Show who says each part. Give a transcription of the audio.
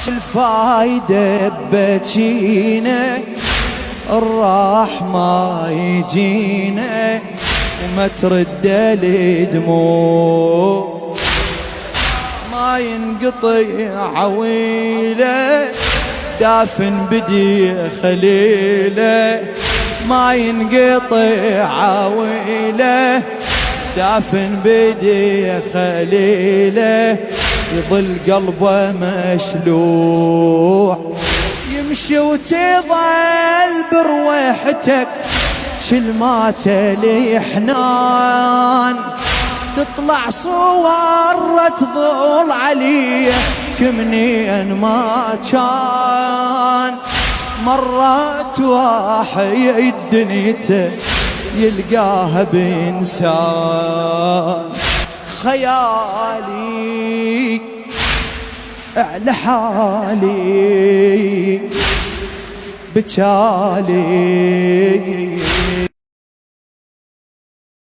Speaker 1: شالفايدة ببكينا الراح ما يجينا وما ترد الدموع ما ينقطع عويله دافن بدي خليله ما ينقطع عويله دافن بدي خليله يظل قلبه مشلوع يمشي وتظل برويحتك شل ما تلي حنان تطلع صور تظل عليه كمنين ما كان مرات واحد دنيته يلقاها بإنسان خيالي على حالي بتالي